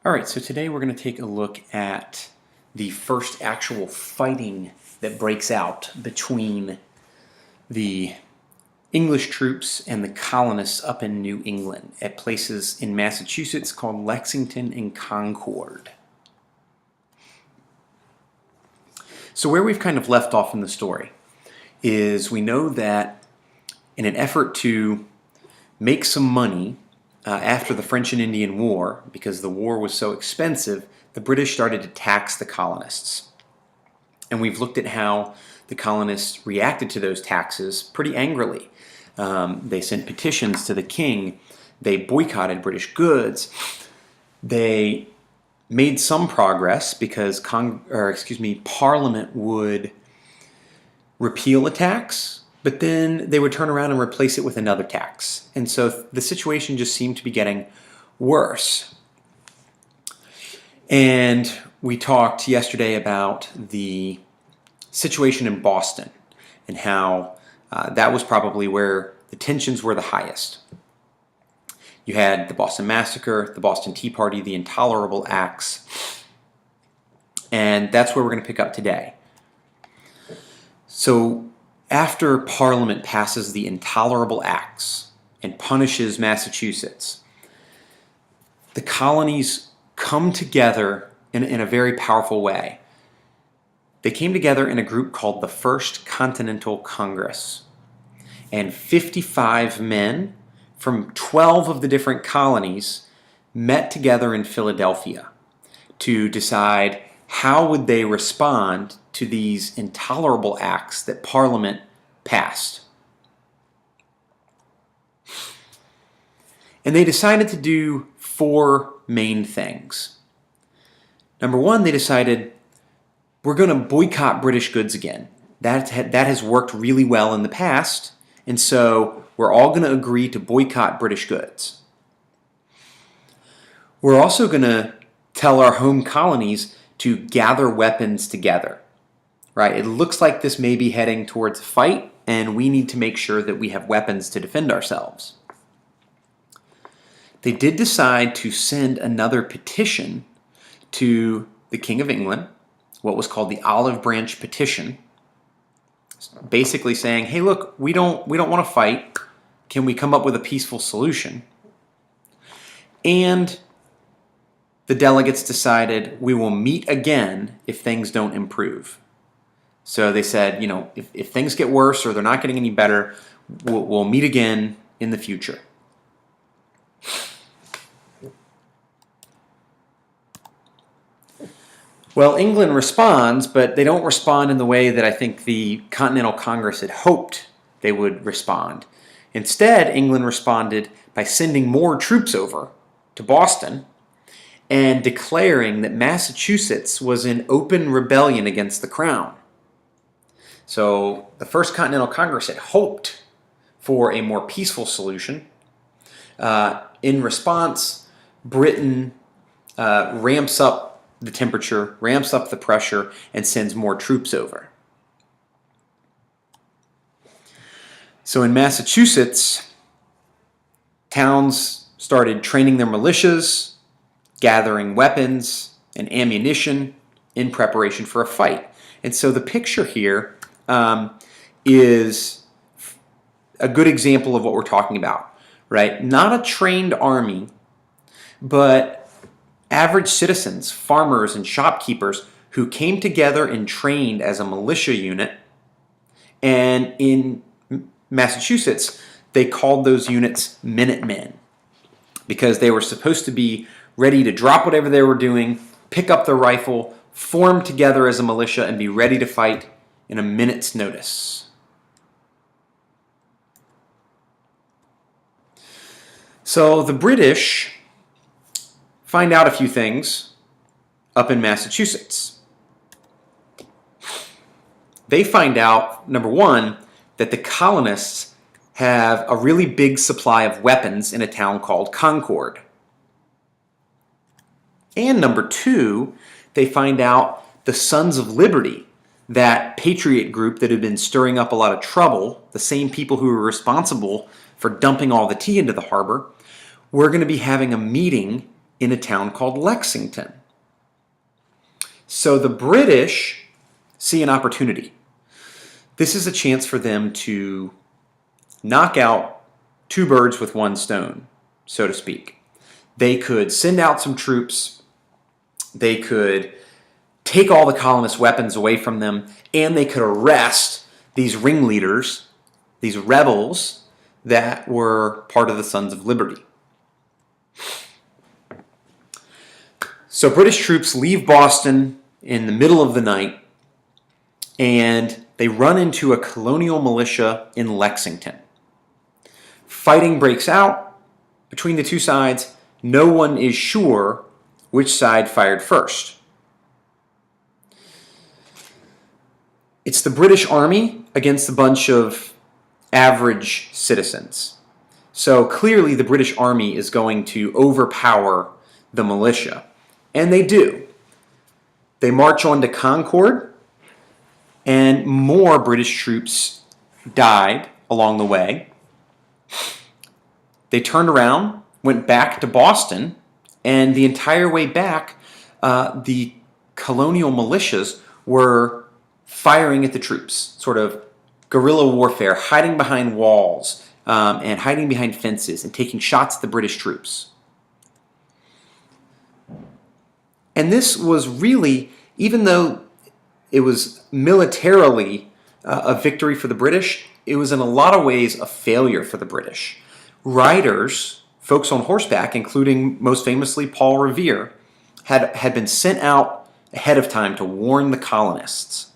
All right, so today we're going to take a look at the first actual fighting that breaks out between the English troops and the colonists up in New England at places in Massachusetts called Lexington and Concord. So where we've kind of left off in the story is we know that in an effort to make some money after the French and Indian War, because the war was so expensive, the British started to tax the colonists. And we've looked at how the colonists reacted to those taxes pretty angrily. They sent petitions to the king. They boycotted British goods. They made some progress because Parliament would repeal a tax, but then they would turn around and replace it with another tax. And so the situation just seemed to be getting worse. And we talked yesterday about the situation in Boston and how that was probably where the tensions were the highest. You had the Boston Massacre, the Boston Tea Party, the Intolerable Acts, and that's where we're going to pick up today. So after Parliament passes the Intolerable Acts and punishes Massachusetts, the colonies come together in a very powerful way. They came together in a group called the First Continental Congress, and 55 men from 12 of the different colonies met together in Philadelphia to decide how would they respond to these intolerable acts that Parliament passed. And they decided to do four main things. Number one, they decided we're going to boycott British goods again. That has worked really well in the past, and so we're all going to agree to boycott British goods. We're also going to tell our home colonies to gather weapons together. Right? It looks like this may be heading towards a fight, and we need to make sure that we have weapons to defend ourselves. They did decide to send another petition to the King of England, what was called the Olive Branch Petition, basically saying, hey, look, we don't want to fight. Can we come up with a peaceful solution? And the delegates decided we will meet again if things don't improve. So they said, you know, if things get worse or they're not getting any better, we'll meet again in the future. Well, England responds, but they don't respond in the way that I think the Continental Congress had hoped they would respond. Instead, England responded by sending more troops over to Boston and declaring that Massachusetts was in open rebellion against the Crown. So the First Continental Congress had hoped for a more peaceful solution. In response, Britain ramps up the temperature, ramps up the pressure, and sends more troops over. So in Massachusetts, towns started training their militias, gathering weapons and ammunition in preparation for a fight. And so the picture here is a good example of what we're talking about, right? Not a trained army, but average citizens, farmers and shopkeepers who came together and trained as a militia unit. And in Massachusetts, they called those units Minutemen because they were supposed to be ready to drop whatever they were doing, pick up their rifle, form together as a militia, and be ready to fight in a minute's notice. So the British find out a few things up in Massachusetts. They find out, number one, that the colonists have a really big supply of weapons in a town called Concord. And number two, they find out the Sons of Liberty, that patriot group that had been stirring up a lot of trouble, the same people who were responsible for dumping all the tea into the harbor, were going to be having a meeting in a town called Lexington. So the British see an opportunity. This is a chance for them to knock out two birds with one stone, so to speak. They could send out some troops, they could take all the colonists' weapons away from them, and they could arrest these ringleaders, these rebels that were part of the Sons of Liberty. So British troops leave Boston in the middle of the night, and they run into a colonial militia in Lexington. Fighting breaks out between the two sides. No one is sure which side fired first. It's the British Army against a bunch of average citizens. So clearly the British Army is going to overpower the militia. And they do. They march on to Concord, and more British troops died along the way. They turned around, went back to Boston, and the entire way back, the colonial militias were firing at the troops, sort of guerrilla warfare, hiding behind walls and hiding behind fences and taking shots at the British troops. And this was really, even though it was militarily a victory for the British, it was in a lot of ways a failure for the British. Riders, folks on horseback, including most famously Paul Revere, had been sent out ahead of time to warn the colonists.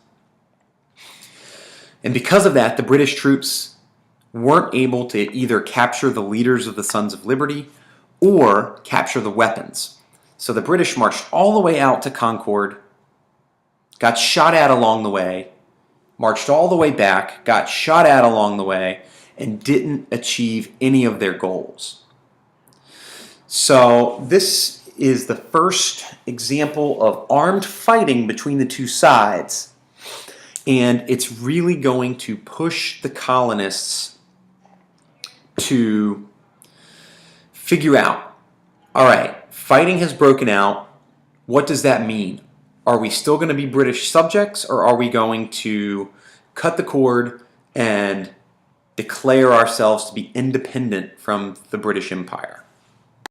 And because of that, the British troops weren't able to either capture the leaders of the Sons of Liberty or capture the weapons. So the British marched all the way out to Concord, got shot at along the way, marched all the way back, got shot at along the way, and didn't achieve any of their goals. So this is the first example of armed fighting between the two sides. And it's really going to push the colonists to figure out, all right, fighting has broken out. What does that mean? Are we still going to be British subjects, or are we going to cut the cord and declare ourselves to be independent from the British Empire?